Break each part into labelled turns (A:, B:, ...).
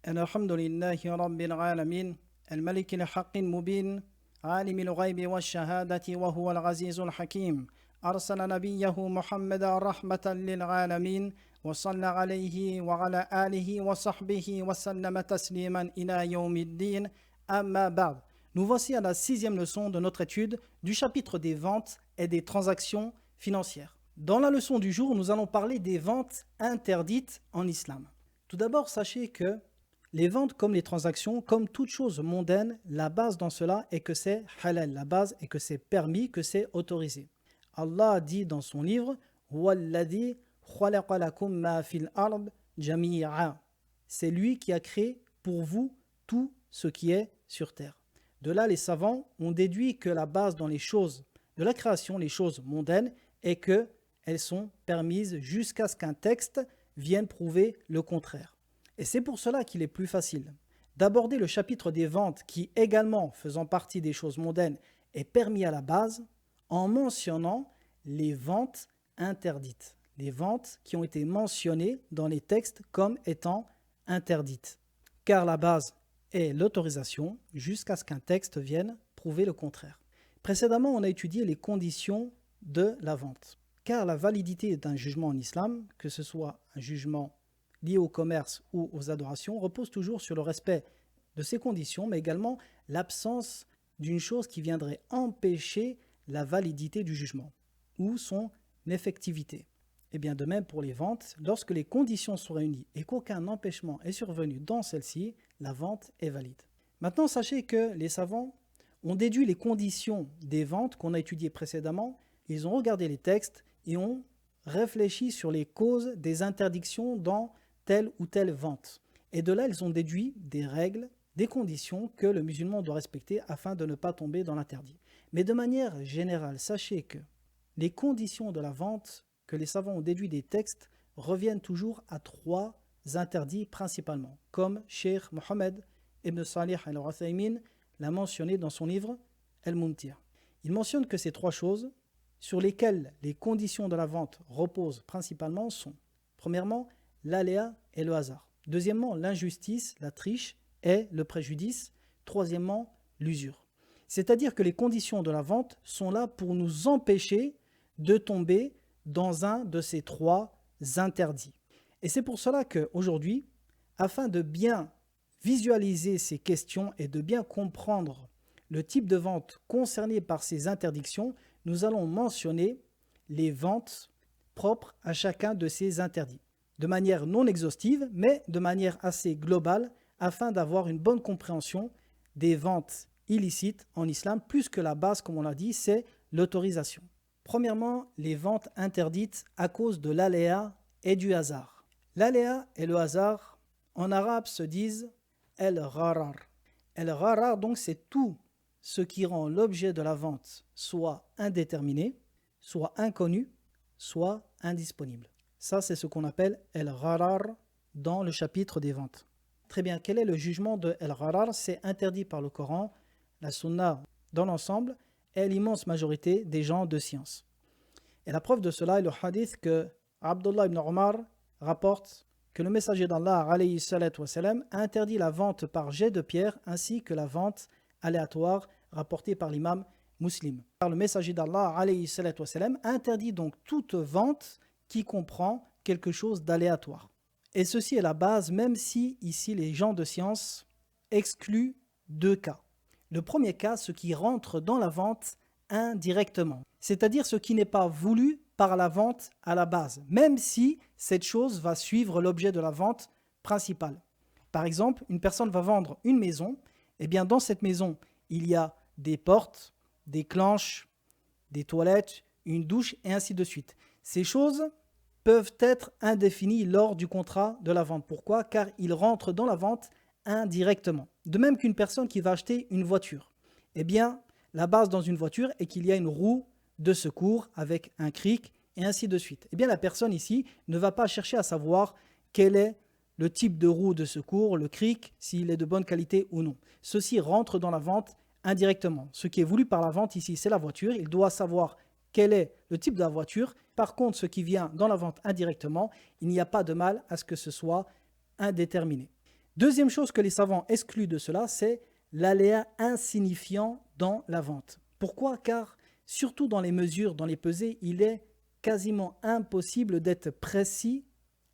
A: الحمد لله رب العالمين الملك الحق المبين عالم الغيب والشهادة وهو العزيز الحكيم أرسل نبيه محمد رحمة للعالمين وصلى عليه وعلى آله وصحبه وسلم تسليما إلى يوم الدين أما بعد. Nous voici à la 6e leçon de notre étude du chapitre des ventes et des transactions financières. Dans la leçon du jour, nous allons parler des ventes interdites en islam. Tout d'abord, sachez que les ventes comme les transactions, comme toute chose mondaine, la base dans cela est que c'est halal, la base est que c'est permis, que c'est autorisé. Allah dit dans son livre Walladhi khalaqa lakum ma fil ard jami'a. C'est lui qui a créé pour vous tout ce qui est sur terre. De là, les savants ont déduit que la base dans les choses de la création, les choses mondaines, est qu'elles sont permises jusqu'à ce qu'un texte vienne prouver le contraire. Et c'est pour cela qu'il est plus facile d'aborder le chapitre des ventes qui, également faisant partie des choses mondaines, est permis à la base en mentionnant les ventes interdites, les ventes qui ont été mentionnées dans les textes comme étant interdites. Car la base est l'autorisation jusqu'à ce qu'un texte vienne prouver le contraire. Précédemment, on a étudié les conditions de la vente. Car la validité d'un jugement en islam, que ce soit un jugement lié au commerce ou aux adorations, repose toujours sur le respect de ces conditions, mais également l'absence d'une chose qui viendrait empêcher la validité du jugement ou son effectivité. Et bien de même pour les ventes, lorsque les conditions sont réunies et qu'aucun empêchement est survenu dans celle-ci, la vente est valide. Maintenant, sachez que les savants ont déduit les conditions des ventes qu'on a étudiées précédemment, ils ont regardé les textes et ont réfléchi sur les causes des interdictions dans telle ou telle vente. Et de là, ils ont déduit des règles, des conditions que le musulman doit respecter afin de ne pas tomber dans l'interdit. Mais de manière générale, sachez que les conditions de la vente que les savants ont déduit des textes reviennent toujours à 3 interdits principalement, comme Cheikh Mohammed ibn Salih al-Uthaymin l'a mentionné dans son livre Al-Mumti'. Il mentionne que ces 3 choses sur lesquelles les conditions de la vente reposent principalement sont, premièrement, l'aléa et le hasard. Deuxièmement, l'injustice, la triche et le préjudice. Troisièmement, l'usure. C'est-à-dire que les conditions de la vente sont là pour nous empêcher de tomber dans un de ces 3 interdits. Et c'est pour cela qu'aujourd'hui, afin de bien visualiser ces questions et de bien comprendre le type de vente concerné par ces interdictions, nous allons mentionner les ventes propres à chacun de ces interdits, de manière non exhaustive, mais de manière assez globale, afin d'avoir une bonne compréhension des ventes illicites en islam, plus que la base, comme on l'a dit, c'est l'autorisation. Premièrement, les ventes interdites à cause de l'aléa et du hasard. L'aléa et le hasard, en arabe, se disent el-gharar. El-gharar, donc, c'est tout ce qui rend l'objet de la vente soit indéterminé, soit inconnu, soit indisponible. Ça, c'est ce qu'on appelle el-gharar dans le chapitre des ventes. Très bien, quel est le jugement de el-gharar? C'est interdit par le Coran, la Sunna dans l'ensemble et l'immense majorité des gens de science. Et la preuve de cela est le hadith que Abdullah ibn Omar rapporte que le messager d'Allah alayhi salatu wassalam, a interdit la vente par jet de pierre ainsi que la vente aléatoire rapportée par l'imam Muslim. Car le messager d'Allah alayhi salatu wassalam, interdit donc toute vente qui comprend quelque chose d'aléatoire. Et ceci est la base, même si ici les gens de science excluent 2 cas. Le premier cas, ce qui rentre dans la vente indirectement, c'est-à-dire ce qui n'est pas voulu par la vente à la base, même si cette chose va suivre l'objet de la vente principale. Par exemple, une personne va vendre une maison, et bien dans cette maison, il y a des portes, des planches, des toilettes, une douche et ainsi de suite. Ces choses peuvent être indéfinies lors du contrat de la vente. Pourquoi? Car ils rentrent dans la vente indirectement. De même qu'une personne qui va acheter une voiture. Eh bien, la base dans une voiture est qu'il y a une roue de secours avec un cric et ainsi de suite. Eh bien, la personne ici ne va pas chercher à savoir quel est le type de roue de secours, le cric, s'il est de bonne qualité ou non. Ceci rentre dans la vente indirectement. Ce qui est voulu par la vente ici, c'est la voiture. Il doit savoir quel est le type de la voiture. Par contre, ce qui vient dans la vente indirectement, il n'y a pas de mal à ce que ce soit indéterminé. Deuxième chose que les savants excluent de cela, c'est l'aléa insignifiant dans la vente. Pourquoi? Car surtout dans les mesures, dans les pesées, il est quasiment impossible d'être précis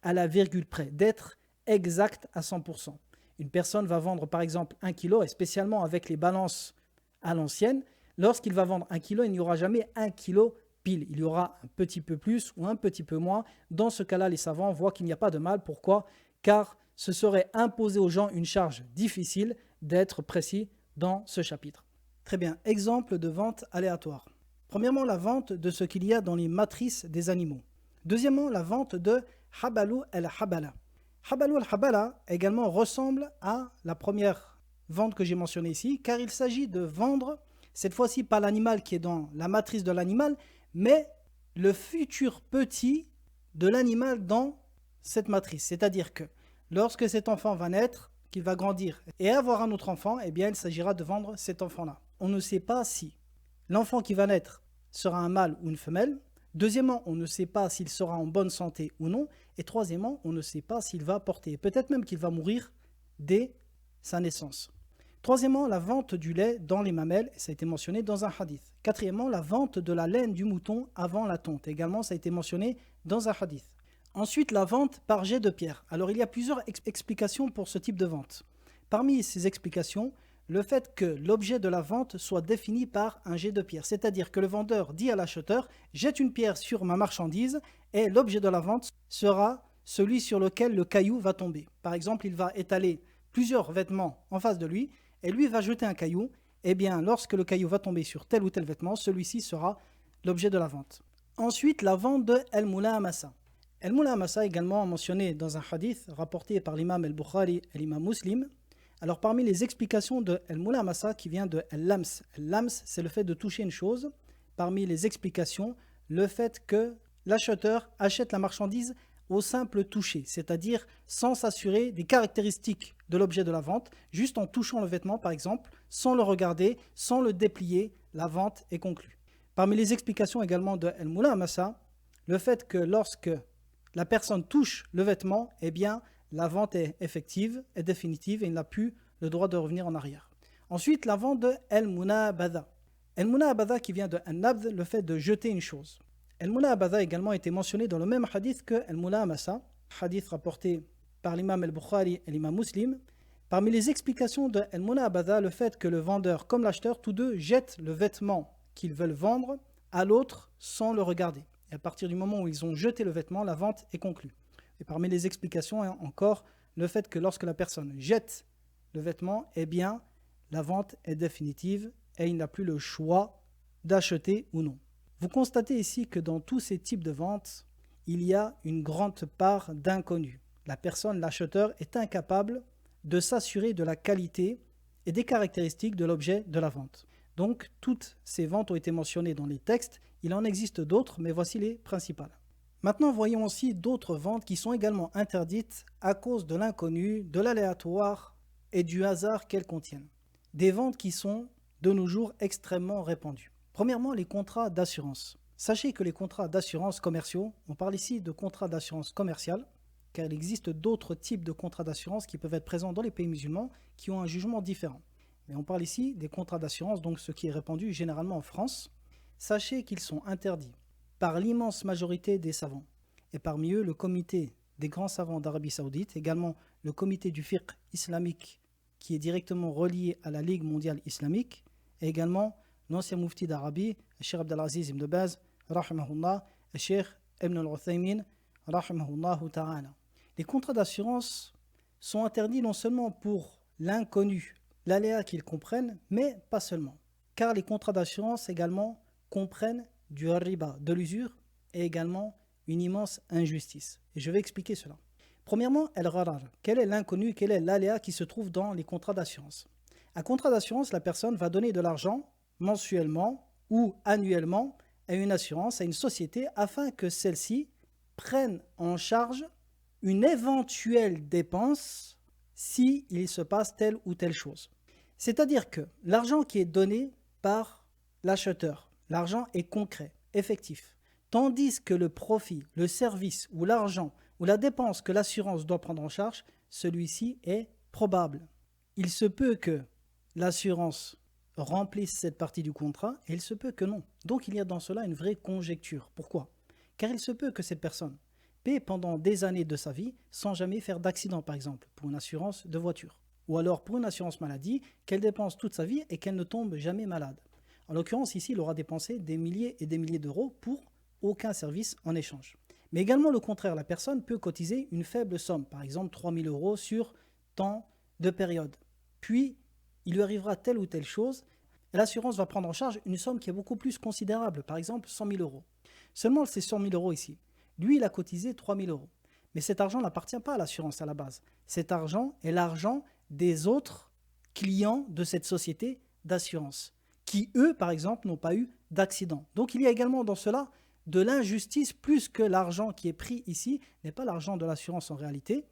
A: à la virgule près, d'être exact à 100%. Une personne va vendre par exemple 1 kilo, et spécialement avec les balances à l'ancienne, lorsqu'il va vendre 1 kilo, il n'y aura jamais 1 kilo pile. Il y aura un petit peu plus ou un petit peu moins. Dans ce cas-là, les savants voient qu'il n'y a pas de mal. Pourquoi? Car ce serait imposer aux gens une charge difficile d'être précis dans ce chapitre. Très bien, exemple de vente aléatoire. Premièrement, la vente de ce qu'il y a dans les matrices des animaux. Deuxièmement, la vente de habalu al-habala. Habalu al-habala également ressemble à la première vente que j'ai mentionnée ici, car il s'agit de vendre, cette fois-ci pas l'animal qui est dans la matrice de l'animal, mais le futur petit de l'animal dans cette matrice. C'est-à-dire que lorsque cet enfant va naître, qu'il va grandir et avoir un autre enfant, eh bien il s'agira de vendre cet enfant-là. On ne sait pas si l'enfant qui va naître sera un mâle ou une femelle. Deuxièmement, on ne sait pas s'il sera en bonne santé ou non. Et troisièmement, on ne sait pas s'il va porter. Peut-être même qu'il va mourir dès sa naissance. Troisièmement, la vente du lait dans les mamelles, ça a été mentionné dans un hadith. Quatrièmement, la vente de la laine du mouton avant la tonte. Également, ça a été mentionné dans un hadith. Ensuite, la vente par jet de pierre. Alors, il y a plusieurs explications pour ce type de vente. Parmi ces explications, le fait que l'objet de la vente soit défini par un jet de pierre. C'est-à-dire que le vendeur dit à l'acheteur « jette une pierre sur ma marchandise » et l'objet de la vente sera celui sur lequel le caillou va tomber. Par exemple, il va étaler plusieurs vêtements en face de lui et lui va jeter un caillou. Eh bien, lorsque le caillou va tomber sur tel ou tel vêtement, celui-ci sera l'objet de la vente. Ensuite, la vente de al-mulāmasa. Al-mulāmasa également mentionné dans un hadith rapporté par l'imam al-Bukhari et l'imam Muslim. Alors parmi les explications de al-mulāmasa qui vient de al-lams. Al-lams, c'est le fait de toucher une chose. Parmi les explications, le fait que l'acheteur achète la marchandise au simple toucher, c'est-à-dire sans s'assurer des caractéristiques de l'objet de la vente, juste en touchant le vêtement par exemple, sans le regarder, sans le déplier, la vente est conclue. Parmi les explications également de al-mulāmasa, le fait que lorsque la personne touche le vêtement, eh bien la vente est effective, est définitive et il n'a plus le droit de revenir en arrière. Ensuite, la vente de al-munabadha. Al-munabadha qui vient de al-nabd, le fait de jeter une chose. Al-munabadha également été mentionné dans le même hadith que al-mulāmasa, hadith rapporté par l'imam al-Bukhari et l'imam Muslim. Parmi les explications de al-munabadha, le fait que le vendeur comme l'acheteur, tous deux jettent le vêtement qu'ils veulent vendre à l'autre sans le regarder. Et à partir du moment où ils ont jeté le vêtement, la vente est conclue. Et parmi les explications, encore, le fait que lorsque la personne jette le vêtement, eh bien, la vente est définitive et il n'a plus le choix d'acheter ou non. Vous constatez ici que dans tous ces types de ventes, il y a une grande part d'inconnu. La personne, l'acheteur, est incapable de s'assurer de la qualité et des caractéristiques de l'objet de la vente. Donc, toutes ces ventes ont été mentionnées dans les textes. Il en existe d'autres, mais voici les principales. Maintenant, voyons aussi d'autres ventes qui sont également interdites à cause de l'inconnu, de l'aléatoire et du hasard qu'elles contiennent. Des ventes qui sont de nos jours extrêmement répandues. Premièrement, les contrats d'assurance. Sachez que les contrats d'assurance commerciaux, on parle ici de contrats d'assurance commerciale, car il existe d'autres types de contrats d'assurance qui peuvent être présents dans les pays musulmans qui ont un jugement différent. Mais on parle ici des contrats d'assurance, donc ce qui est répandu généralement en France. Sachez qu'ils sont interdits par l'immense majorité des savants. Et parmi eux, le comité des grands savants d'Arabie Saoudite, également le comité du fiqh islamique qui est directement relié à la Ligue mondiale islamique, et également l'ancien mufti d'Arabie, Cheikh Abdelaziz ibn Baz, rahimahullah, et Cheikh Ibn al-Uthaymin, rahimahullah ta'ala. Les contrats d'assurance sont interdits non seulement pour l'inconnu, l'aléa qu'ils comprennent, mais pas seulement. Car les contrats d'assurance également comprennent du riba, de l'usure, et également une immense injustice. Et je vais expliquer cela. Premièrement, el-gharar. Quel est l'inconnu, quel est l'aléa qui se trouve dans les contrats d'assurance? Un contrat d'assurance, la personne va donner de l'argent mensuellement ou annuellement à une assurance, à une société, afin que celle-ci prenne en charge une éventuelle dépense s'il se passe telle ou telle chose. C'est-à-dire que l'argent qui est donné par l'acheteur, l'argent est concret, effectif. Tandis que le profit, le service ou l'argent ou la dépense que l'assurance doit prendre en charge, celui-ci est probable, il se peut que l'assurance remplisse cette partie du contrat et il se peut que non. Donc il y a dans cela une vraie conjecture. Pourquoi? Car il se peut que cette personne paie pendant des années de sa vie sans jamais faire d'accident, par exemple, pour une assurance de voiture. Ou alors pour une assurance maladie, qu'elle dépense toute sa vie et qu'elle ne tombe jamais malade. En l'occurrence, ici, il aura dépensé des milliers et des milliers d'euros pour aucun service en échange. Mais également le contraire, la personne peut cotiser une faible somme, par exemple 3 000 euros sur tant de période. Puis, il lui arrivera telle ou telle chose, et l'assurance va prendre en charge une somme qui est beaucoup plus considérable, par exemple 100 000 euros. Seulement ces 100 000 euros ici, lui, il a cotisé 3 000 euros. Mais cet argent n'appartient pas à l'assurance à la base. Cet argent est l'argent des autres clients de cette société d'assurance, qui eux, par exemple, n'ont pas eu d'accident. Donc il y a également dans cela de l'injustice, plus que l'argent qui est pris ici n'est pas l'argent de l'assurance en réalité,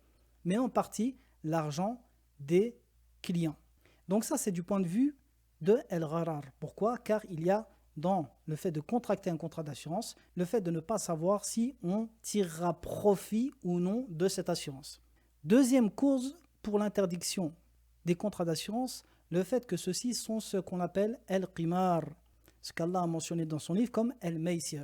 A: mais en partie l'argent des clients. Donc ça, c'est du point de vue de El-Gharar. Pourquoi? Car il y a dans le fait de contracter un contrat d'assurance, le fait de ne pas savoir si on tirera profit ou non de cette assurance. Deuxième cause pour l'interdiction des contrats d'assurance, le fait que ceux-ci sont ce qu'on appelle El-Qimar, ce qu'Allah a mentionné dans son livre comme El-Maysir.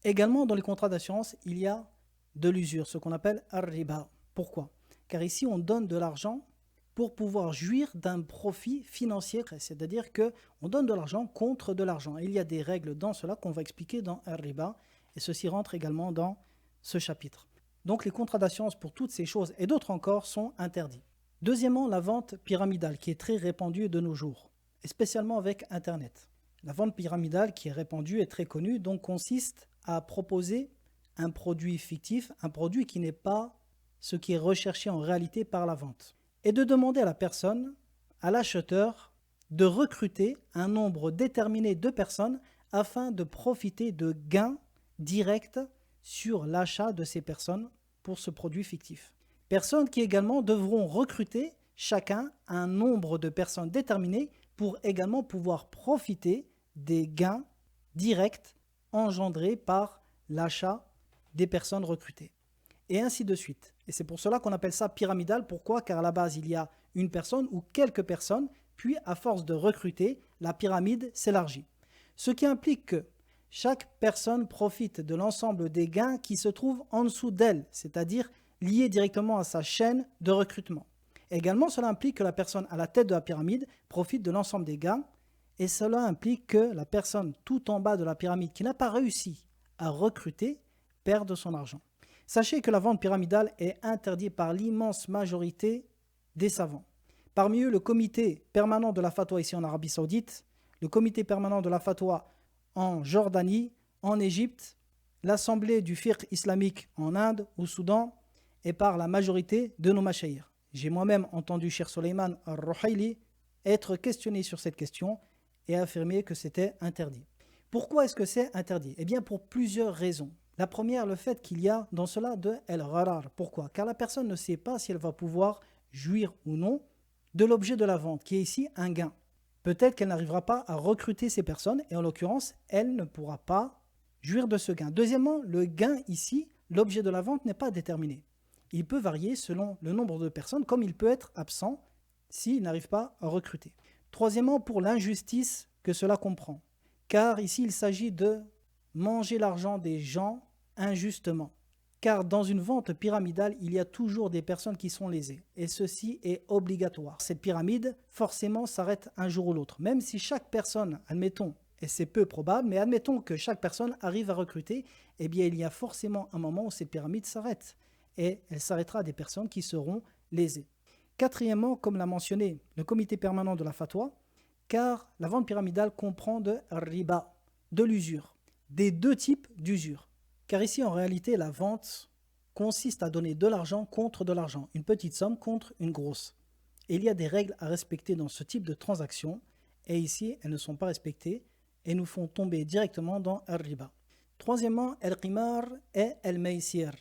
A: Également, dans les contrats d'assurance, il y a de l'usure, ce qu'on appelle Ar-Riba. Pourquoi? Car ici, on donne de l'argent pour pouvoir jouir d'un profit financier, c'est-à-dire qu'on donne de l'argent contre de l'argent. Il y a des règles dans cela qu'on va expliquer dans Ar-Riba, et ceci rentre également dans ce chapitre. Donc les contrats d'assurance pour toutes ces choses et d'autres encore sont interdits. Deuxièmement, la vente pyramidale qui est très répandue de nos jours, et spécialement avec Internet. La vente pyramidale qui est répandue et très connue, donc consiste à proposer un produit fictif, un produit qui n'est pas ce qui est recherché en réalité par la vente. Et de demander à la personne, à l'acheteur, de recruter un nombre déterminé de personnes afin de profiter de gains directs sur l'achat de ces personnes pour ce produit fictif. Personnes qui également devront recruter chacun un nombre de personnes déterminées pour également pouvoir profiter des gains directs engendrés par l'achat des personnes recrutées. Et ainsi de suite. Et c'est pour cela qu'on appelle ça pyramidal. Pourquoi? Car à la base, il y a une personne ou quelques personnes, puis à force de recruter, la pyramide s'élargit. Ce qui implique que chaque personne profite de l'ensemble des gains qui se trouvent en dessous d'elle, c'est-à-dire liés directement à sa chaîne de recrutement. Également, cela implique que la personne à la tête de la pyramide profite de l'ensemble des gains, et cela implique que la personne tout en bas de la pyramide qui n'a pas réussi à recruter perde son argent. Sachez que la vente pyramidale est interdite par l'immense majorité des savants. Parmi eux, le comité permanent de la fatwa ici en Arabie Saoudite, le comité permanent de la fatwa en Jordanie, en Égypte, l'assemblée du fiqh islamique en Inde, au Soudan, et par la majorité de nos mashaïrs. J'ai moi-même entendu Cheikh Soleiman al-Ruhaili être questionné sur cette question et affirmer que c'était interdit. Pourquoi est-ce que c'est interdit? Eh bien pour plusieurs raisons. La première, le fait qu'il y a dans cela de el-gharar. Pourquoi? Car la personne ne sait pas si elle va pouvoir jouir ou non de l'objet de la vente, qui est ici un gain. Peut-être qu'elle n'arrivera pas à recruter ces personnes, et en l'occurrence, elle ne pourra pas jouir de ce gain. Deuxièmement, le gain ici, l'objet de la vente n'est pas déterminé. Il peut varier selon le nombre de personnes, comme il peut être absent s'il n'arrive pas à recruter. Troisièmement, pour l'injustice que cela comprend. Car ici, il s'agit de manger l'argent des gens injustement. Car dans une vente pyramidale, il y a toujours des personnes qui sont lésées. Et ceci est obligatoire. Cette pyramide, forcément, s'arrête un jour ou l'autre. Même si chaque personne, admettons, et c'est peu probable, mais admettons que chaque personne arrive à recruter, eh bien, il y a forcément un moment où cette pyramide s'arrête. Et elle s'arrêtera à des personnes qui seront lésées. Quatrièmement, comme l'a mentionné le comité permanent de la fatwa, car la vente pyramidale comprend de riba, de l'usure, des deux types d'usure. Car ici, en réalité, la vente consiste à donner de l'argent contre de l'argent, une petite somme contre une grosse. Et il y a des règles à respecter dans ce type de transaction, et ici, elles ne sont pas respectées et nous font tomber directement dans al-riba. Troisièmement, el-qimar et el-maysir.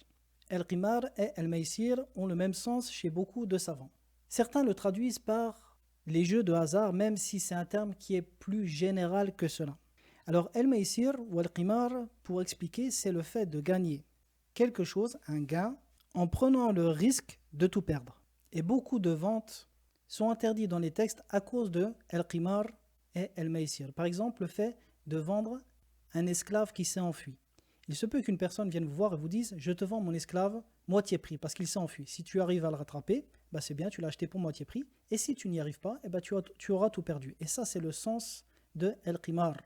A: El-qimar et el-maysir ont le même sens chez beaucoup de savants. Certains le traduisent par les jeux de hasard, même si c'est un terme qui est plus général que cela. Alors, el-maysir ou el-qimar, pour expliquer, c'est le fait de gagner quelque chose, un gain, en prenant le risque de tout perdre. Et beaucoup de ventes sont interdits dans les textes à cause de al-qimar et al-maysir. Par exemple, le fait de vendre un esclave qui s'est enfui. Il se peut qu'une personne vienne vous voir et vous dise « Je te vends mon esclave moitié prix parce qu'il s'est enfui. Si tu arrives à le rattraper, c'est bien, tu l'as acheté pour moitié prix. Et si tu n'y arrives pas, tu auras tout perdu. » Et ça, c'est le sens de al-qimar,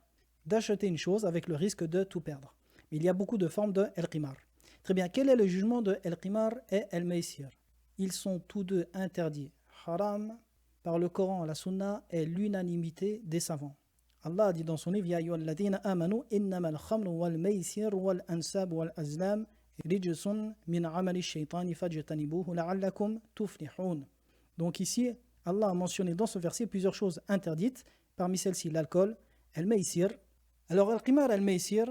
A: d'acheter une chose avec le risque de tout perdre. Mais il y a beaucoup de formes de al-qimar. Très bien, quel est le jugement de al-qimar et al-maysir? Ils sont tous deux interdits, haram, par le Coran et la Sunna et l'unanimité des savants. Allah dit dans son livre Ya ayyuhalladhina amanu innamal khamru wal maysir wal ansab wal azlam rijsun min amali shaytani fajtanibuhu la'allakum tuflihun. Donc ici, Allah a mentionné dans ce verset plusieurs choses interdites, parmi celles-ci l'alcool, al-maysir. Alors al-qimar et al-maysir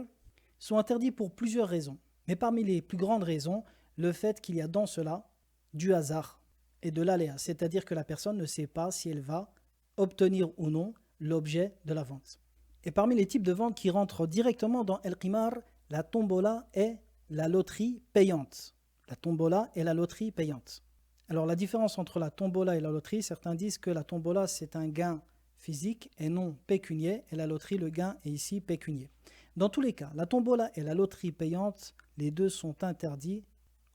A: sont interdits pour plusieurs raisons, mais parmi les plus grandes raisons, le fait qu'il y a dans cela du hasard et de l'aléa, c'est-à-dire que la personne ne sait pas si elle va obtenir ou non l'objet de la vente. Et parmi les types de vente qui rentrent directement dans al-qimar, la tombola est la loterie payante. La tombola est la loterie payante. Alors la différence entre la tombola et la loterie, certains disent que la tombola c'est un gain physique et non pécunier, et la loterie, le gain est ici pécunier. Dans tous les cas, la tombola et la loterie payante, les deux sont interdits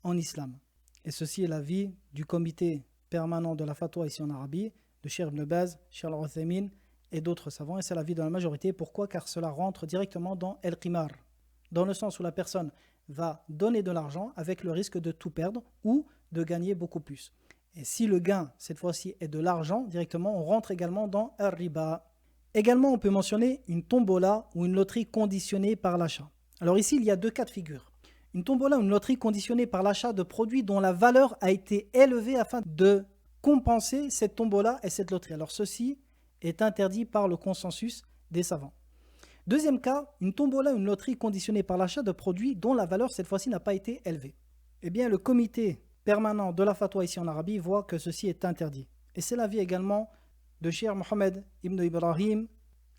A: en islam. Et ceci est l'avis du comité permanent de la fatwa ici en Arabie, de Cheikh Ibn Baz, Cheikh Al-Uthaymin et d'autres savants, et c'est l'avis de la majorité. Pourquoi? Car cela rentre directement dans al-qimar, dans le sens où la personne va donner de l'argent avec le risque de tout perdre ou de gagner beaucoup plus. Et si le gain, cette fois-ci, est de l'argent, directement, on rentre également dans al-riba. Également, on peut mentionner une tombola ou une loterie conditionnée par l'achat. Alors ici, il y a deux cas de figure. Une tombola ou une loterie conditionnée par l'achat de produits dont la valeur a été élevée afin de compenser cette tombola et cette loterie. Alors ceci est interdit par le consensus des savants. Deuxième cas, une tombola ou une loterie conditionnée par l'achat de produits dont la valeur cette fois-ci n'a pas été élevée. Eh bien, le comité permanent de la fatwa ici en Arabie voit que ceci est interdit. Et c'est l'avis également de Cheikh Mohammed ibn Ibrahim,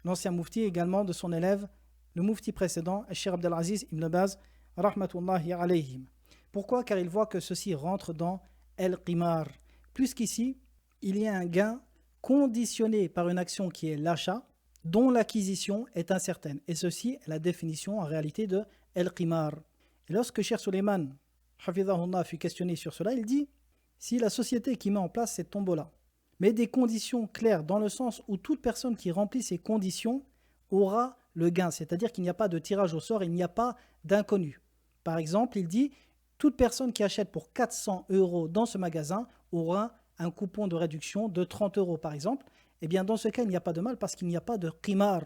A: l'ancien moufti, également de son élève, le moufti précédent, Cheikh Abdelaziz ibn Baz, rahmatullahi alayhim. Pourquoi? Car il voit que ceci rentre dans al-qimar. Plus qu'ici, il y a un gain conditionné par une action qui est l'achat, dont l'acquisition est incertaine. Et ceci est la définition en réalité de al-qimar. Et lorsque Cheikh Suleiman, hafidhahullah, fut questionné sur cela, il dit « Si la société qui met en place cette tombola met des conditions claires dans le sens où toute personne qui remplit ces conditions aura le gain, c'est-à-dire qu'il n'y a pas de tirage au sort, il n'y a pas d'inconnu. Par exemple, il dit « Toute personne qui achète pour 400 € dans ce magasin aura un coupon de réduction de 30 € par exemple. » Eh bien, dans ce cas, il n'y a pas de mal parce qu'il n'y a pas de qimar.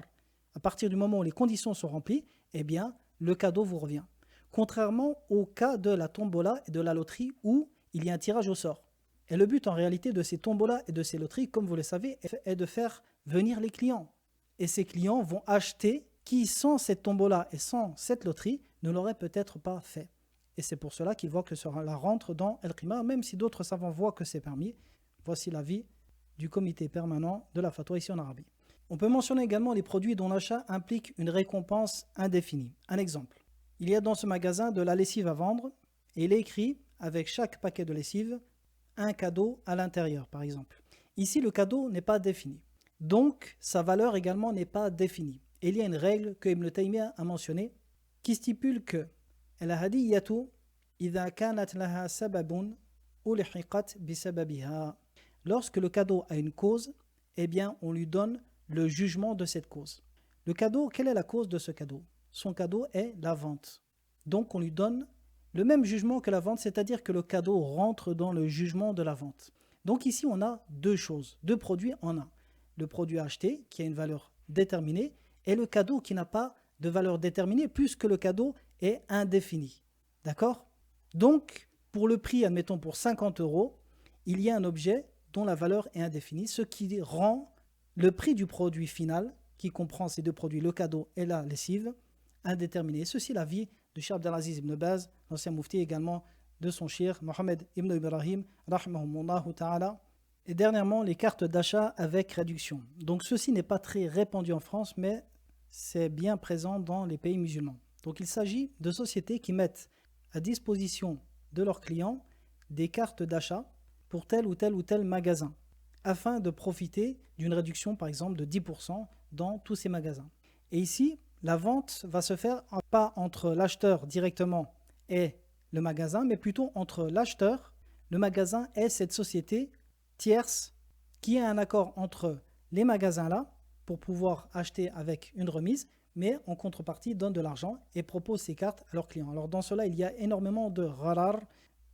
A: À partir du moment où les conditions sont remplies, eh bien, le cadeau vous revient. Contrairement au cas de la tombola et de la loterie où il y a un tirage au sort. Et le but en réalité de ces tombolas et de ces loteries, comme vous le savez, est de faire venir les clients. Et ces clients vont acheter qui, sans cette tombola et sans cette loterie, ne l'auraient peut-être pas fait. Et c'est pour cela qu'ils voient que cela rentre dans al-qimar, même si d'autres savants voient que c'est permis. Voici l'avis du comité permanent de la fatwa ici en Arabie. On peut mentionner également les produits dont l'achat implique une récompense indéfinie. Un exemple. Il y a dans ce magasin de la lessive à vendre et il est écrit avec chaque paquet de lessive un cadeau à l'intérieur par exemple. Ici le cadeau n'est pas défini. Donc sa valeur également n'est pas définie. Et il y a une règle que Ibn Taymiyyah a mentionnée qui stipule que al-hadiyatu idha kanat laha sababun ulhiqat bisababiha. Lorsque le cadeau a une cause, eh bien on lui donne le jugement de cette cause. Le cadeau, quelle est la cause de ce cadeau? Son cadeau est la vente. Donc on lui donne le même jugement que la vente, c'est-à-dire que le cadeau rentre dans le jugement de la vente. Donc ici on a deux choses, deux produits en un. Le produit acheté qui a une valeur déterminée et le cadeau qui n'a pas de valeur déterminée puisque le cadeau est indéfini. D'accord? Donc pour le prix, admettons pour 50 €, il y a un objet dont la valeur est indéfinie, ce qui rend le prix du produit final, qui comprend ces deux produits, le cadeau et la lessive, indéterminé. Ceci est l'avis de Cheikh Abdelaziz ibn Baz, l'ancien moufti également de son cheikh Mohammed ibn Ibrahim, rahmahumullahu ta'ala. Et dernièrement, les cartes d'achat avec réduction. Donc ceci n'est pas très répandu en France, mais c'est bien présent dans les pays musulmans. Donc il s'agit de sociétés qui mettent à disposition de leurs clients des cartes d'achat pour tel ou tel magasin, afin de profiter d'une réduction par exemple de 10% dans tous ces magasins. Et ici, la vente va se faire pas entre l'acheteur directement et le magasin, mais plutôt entre l'acheteur, le magasin et cette société tierce qui a un accord entre les magasins là pour pouvoir acheter avec une remise, mais en contrepartie donne de l'argent et propose ses cartes à leurs clients. Alors dans cela, il y a énormément de gharar,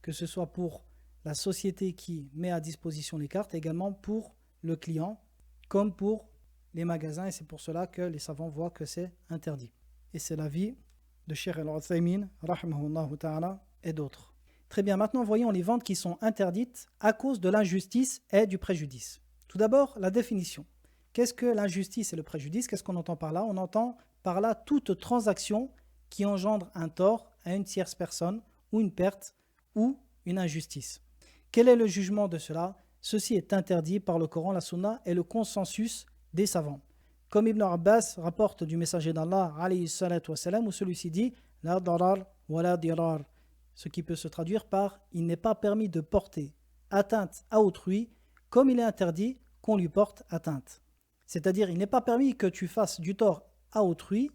A: que ce soit pour la société qui met à disposition les cartes, également pour le client, comme pour les magasins, et c'est pour cela que les savants voient que c'est interdit. Et c'est l'avis de Cheikh Al-Uthaymin, rahimahullah ta'ala, et d'autres. Très bien, maintenant voyons les ventes qui sont interdites à cause de l'injustice et du préjudice. Tout d'abord, la définition. Qu'est-ce que l'injustice et le préjudice? Qu'est-ce qu'on entend par là? On entend par là toute transaction qui engendre un tort à une tierce personne, ou une perte, ou une injustice. Quel est le jugement de cela? Ceci est interdit par le Coran, la Sunna et le consensus des savants. Comme Ibn Abbas rapporte du messager d'Allah, alayhi salatu wassalam, où celui-ci dit « La darar wa la dirar », ce qui peut se traduire par « Il n'est pas permis de porter atteinte à autrui, comme il est interdit qu'on lui porte atteinte ». C'est-à-dire, il n'est pas permis que tu fasses du tort à autrui,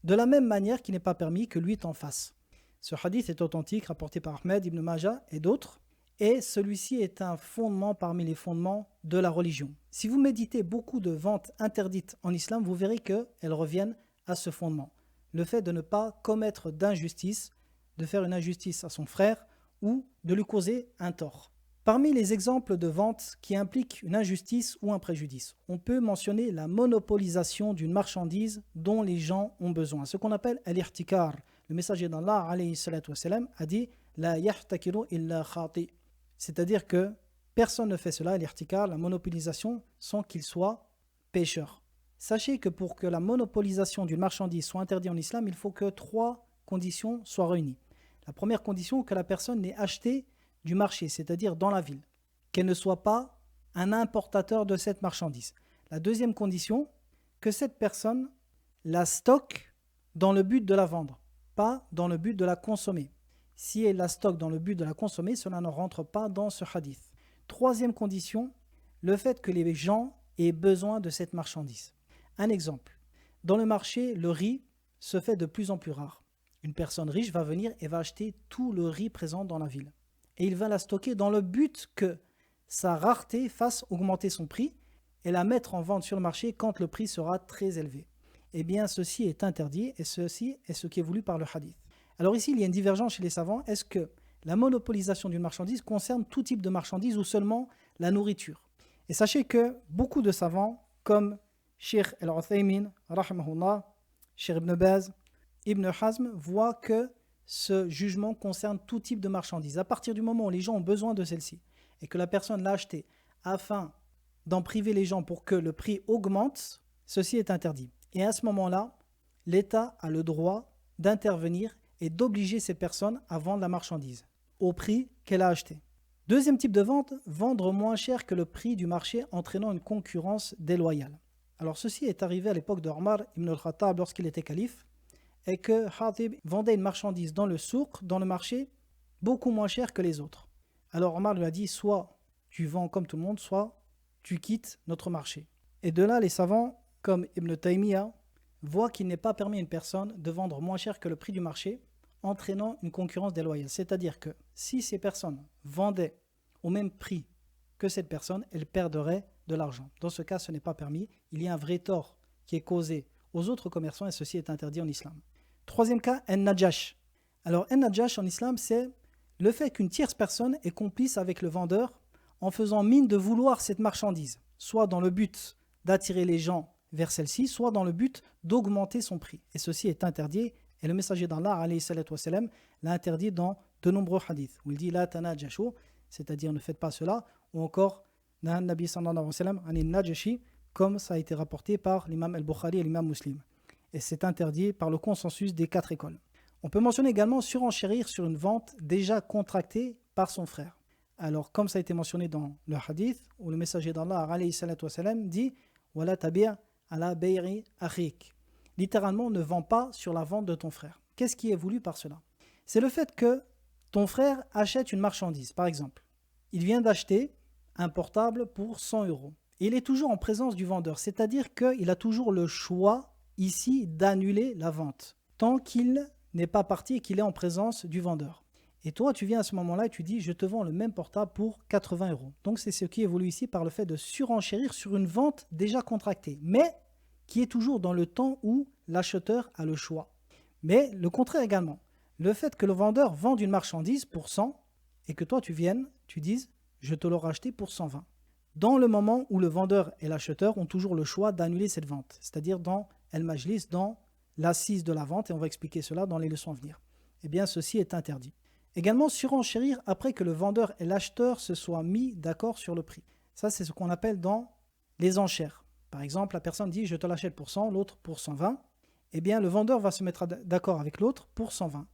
A: de la même manière qu'il n'est pas permis que lui t'en fasse. Ce hadith est authentique, rapporté par Ahmed, Ibn Majah et d'autres. Et celui-ci est un fondement parmi les fondements de la religion. Si vous méditez beaucoup de ventes interdites en islam, vous verrez qu'elles reviennent à ce fondement. Le fait de ne pas commettre d'injustice, de faire une injustice à son frère ou de lui causer un tort. Parmi les exemples de ventes qui impliquent une injustice ou un préjudice, on peut mentionner la monopolisation d'une marchandise dont les gens ont besoin, ce qu'on appelle al-ihtikar. Le messager d'Allah, alayhi salatu wassalam, a dit « La yahtakiru illa khati ». C'est-à-dire que personne ne fait cela, l'ihtikar, la monopolisation, sans qu'il soit pécheur. Sachez que pour que la monopolisation d'une marchandise soit interdite en islam, il faut que 3 conditions soient réunies. La première condition, que la personne n'ait acheté du marché, c'est-à-dire dans la ville, qu'elle ne soit pas un importateur de cette marchandise. La deuxième condition, que cette personne la stocke dans le but de la vendre, pas dans le but de la consommer. Si elle la stocke dans le but de la consommer, cela ne rentre pas dans ce hadith. Troisième condition, le fait que les gens aient besoin de cette marchandise. Un exemple, dans le marché, le riz se fait de plus en plus rare. Une personne riche va venir et va acheter tout le riz présent dans la ville. Et il va la stocker dans le but que sa rareté fasse augmenter son prix et la mettre en vente sur le marché quand le prix sera très élevé. Eh bien, ceci est interdit et ceci est ce qui est voulu par le hadith. Alors ici, il y a une divergence chez les savants. Est-ce que la monopolisation d'une marchandise concerne tout type de marchandise ou seulement la nourriture? Et sachez que beaucoup de savants, comme Cheikh Al-Uthaymin, rahimahullah, Cheikh Ibn Baz, Ibn Hazm, voient que ce jugement concerne tout type de marchandise. À partir du moment où les gens ont besoin de celle-ci et que la personne l'a achetée afin d'en priver les gens pour que le prix augmente, ceci est interdit. Et à ce moment-là, l'État a le droit d'intervenir et d'obliger ces personnes à vendre la marchandise au prix qu'elle a acheté. Deuxième type de vente, vendre moins cher que le prix du marché entraînant une concurrence déloyale. Alors ceci est arrivé à l'époque de Omar ibn al-Khattab lorsqu'il était calife et que Hatib vendait une marchandise dans le souk, dans le marché, beaucoup moins cher que les autres. Alors Omar lui a dit soit tu vends comme tout le monde, soit tu quittes notre marché. Et de là, les savants comme Ibn Taymiyyah voient qu'il n'est pas permis à une personne de vendre moins cher que le prix du marché, entraînant une concurrence déloyale. C'est-à-dire que si ces personnes vendaient au même prix que cette personne, elles perdraient de l'argent. Dans ce cas, ce n'est pas permis. Il y a un vrai tort qui est causé aux autres commerçants et ceci est interdit en islam. Troisième cas, an-najash. Alors, an-najash en islam, c'est le fait qu'une tierce personne est complice avec le vendeur en faisant mine de vouloir cette marchandise, soit dans le but d'attirer les gens vers celle-ci, soit dans le but d'augmenter son prix. Et ceci est interdit. Et le messager d'Allah, alayhi salatu wassalam, l'a interdit dans de nombreux hadiths, où il dit « La tanajashu », c'est-à-dire ne faites pas cela, ou encore « Nahan Nabi sallallahu alayhi wa sallam, anin najashi », comme ça a été rapporté par l'imam al-Bukhari et l'imam Muslim. Et c'est interdit par le consensus des 4 écoles. On peut mentionner également surenchérir sur une vente déjà contractée par son frère. Alors, comme ça a été mentionné dans le hadith, où le messager d'Allah, alayhi salatu wassalam, dit « Wala tabir ala bayri akhik ». Littéralement, ne vends pas sur la vente de ton frère. Qu'est-ce qui est voulu par cela? C'est le fait que ton frère achète une marchandise, par exemple. Il vient d'acheter un portable pour 100 euros. Et il est toujours en présence du vendeur, c'est-à-dire qu'il a toujours le choix ici d'annuler la vente, tant qu'il n'est pas parti et qu'il est en présence du vendeur. Et toi, tu viens à ce moment-là et tu dis, je te vends le même portable pour 80 euros. Donc c'est ce qui évolue ici par le fait de surenchérir sur une vente déjà contractée, mais qui est toujours dans le temps où l'acheteur a le choix. Mais le contraire également, le fait que le vendeur vende une marchandise pour 100 et que toi tu viennes, tu dises, je te l'aurai acheté pour 120. Dans le moment où le vendeur et l'acheteur ont toujours le choix d'annuler cette vente, c'est-à-dire dans El Majlis, dans l'assise de la vente, et on va expliquer cela dans les leçons à venir. Eh bien, ceci est interdit. Également, surenchérir après que le vendeur et l'acheteur se soient mis d'accord sur le prix. Ça, c'est ce qu'on appelle dans les enchères. Par exemple, la personne dit « je te l'achète pour 100, l'autre pour 120 ». Eh bien, le vendeur va se mettre d'accord avec l'autre pour 120.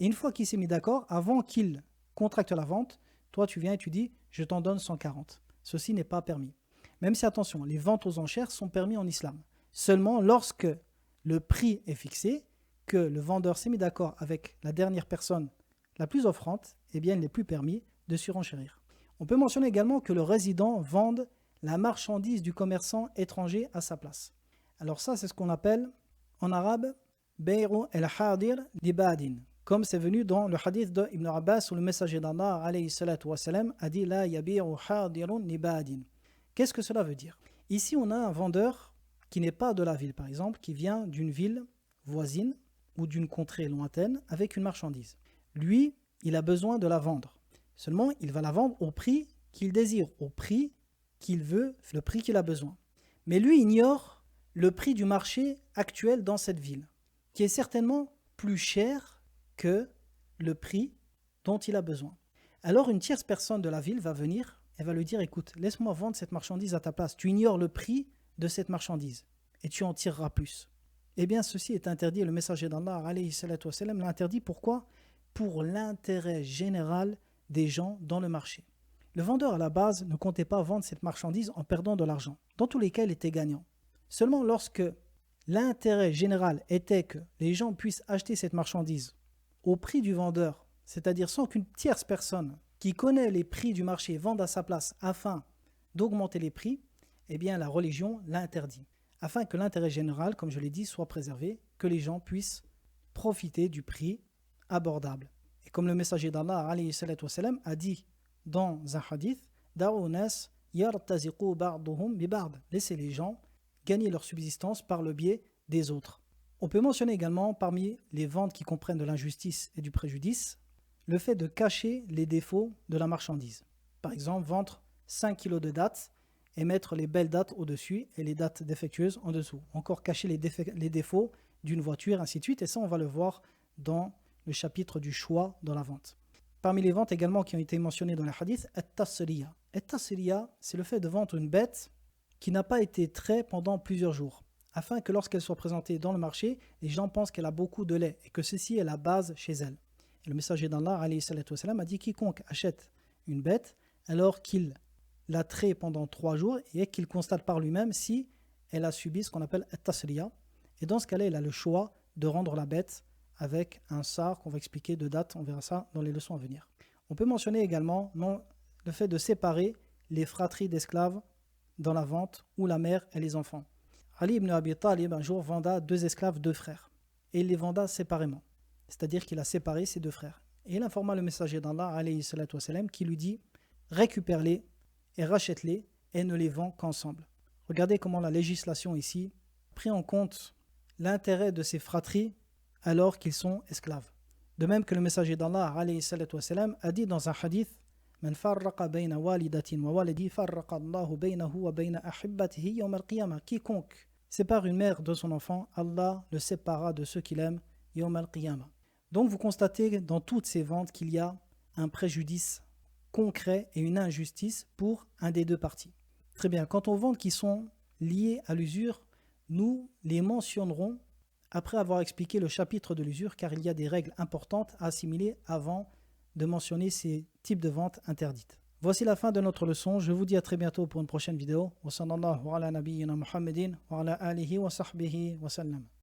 A: Et une fois qu'il s'est mis d'accord, avant qu'il contracte la vente, toi, tu viens et tu dis « je t'en donne 140 ». Ceci n'est pas permis. Même si, attention, les ventes aux enchères sont permis en islam. Seulement lorsque le prix est fixé, que le vendeur s'est mis d'accord avec la dernière personne la plus offrante, eh bien, il n'est plus permis de surenchérir. On peut mentionner également que le résident vende la marchandise du commerçant étranger à sa place. Alors ça, c'est ce qu'on appelle en arabe « Bay'u el-hadir libadin ». Comme c'est venu dans le hadith d'Ibn Abbas où le messager d'Allah alayhi salatu wa salam, a dit « La yabi'u hadirun libadin ». Qu'est-ce que cela veut dire? Ici, on a un vendeur qui n'est pas de la ville, par exemple, qui vient d'une ville voisine ou d'une contrée lointaine avec une marchandise. Lui, il a besoin de la vendre. Seulement, il va la vendre au prix qu'il désire, au prix qu'il veut, le prix qu'il a besoin. Mais lui ignore le prix du marché actuel dans cette ville, qui est certainement plus cher que le prix dont il a besoin. Alors, une tierce personne de la ville va venir et va lui dire « Écoute, laisse-moi vendre cette marchandise à ta place. Tu ignores le prix de cette marchandise et tu en tireras plus. » Eh bien, ceci est interdit. Le messager d'Allah alayhi salatu wa salam l'a interdit. Pourquoi? Pour l'intérêt général des gens dans le marché. Le vendeur à la base ne comptait pas vendre cette marchandise en perdant de l'argent. Dans tous les cas, il était gagnant. Seulement lorsque l'intérêt général était que les gens puissent acheter cette marchandise au prix du vendeur, c'est-à-dire sans qu'une tierce personne qui connaît les prix du marché vende à sa place afin d'augmenter les prix, eh bien la religion l'a interdit. Afin que l'intérêt général, comme je l'ai dit, soit préservé, que les gens puissent profiter du prix abordable. Et comme le messager d'Allah alayhi salatu wa salam, a dit dans un hadith, Da'unas yartaziqu ba'duhum bi ba'd. Laissez les gens gagner leur subsistance par le biais des autres. On peut mentionner également parmi les ventes qui comprennent de l'injustice et du préjudice, le fait de cacher les défauts de la marchandise. Par exemple, vendre 5 kg de dattes et mettre les belles dattes au-dessus et les dattes défectueuses en dessous. Encore cacher les défauts d'une voiture, ainsi de suite. Et ça, on va le voir dans le chapitre du choix dans la vente. Parmi les ventes également qui ont été mentionnées dans les hadiths, at-tasriya. At-tasriya, c'est le fait de vendre une bête qui n'a pas été traite pendant plusieurs jours, afin que lorsqu'elle soit présentée dans le marché, les gens pensent qu'elle a beaucoup de lait et que ceci est la base chez elle. Et le messager d'Allah alayhi salatu wa salam, a dit quiconque achète une bête alors qu'il la traite pendant 3 jours et qu'il constate par lui-même si elle a subi ce qu'on appelle at-tasriya. Et dans ce cas-là, il a le choix de rendre la bête avec un sar qu'on va expliquer de date, on verra ça dans les leçons à venir. On peut mentionner également le fait de séparer les fratries d'esclaves dans la vente ou la mère et les enfants. Ali ibn Abi Talib un jour venda 2 esclaves, 2 frères, et il les venda séparément, c'est-à-dire qu'il a séparé ses 2 frères. Et il informa le messager d'Allah alayhi salatu wa salam, qui lui dit récupère-les et rachète-les et ne les vends qu'ensemble. Regardez comment la législation ici pris en compte l'intérêt de ces fratries alors qu'ils sont esclaves. De même que le messager d'Allah alayhi salatu wa salam, a dit dans un hadith Man farraqa bayna walidatin wa walidi farraqa Allahu baynahu wa bayna ahibbatihi yawm al-qiyamah. Quiconque sépare une mère de son enfant, Allah le séparera de ceux qu'il aime yawm al-qiyamah. Donc vous constatez dans toutes ces ventes qu'il y a un préjudice concret et une injustice pour un des 2 parties. Très bien, quant aux ventes qui sont liées à l'usure, nous les mentionnerons après avoir expliqué le chapitre de l'usure, car il y a des règles importantes à assimiler avant de mentionner ces types de ventes interdites. Voici la fin de notre leçon. Je vous dis à très bientôt pour une prochaine vidéo. Wa sallallahu ala nabiyyina Muhammadin wa ala alihi wa sahbihi wa sallam.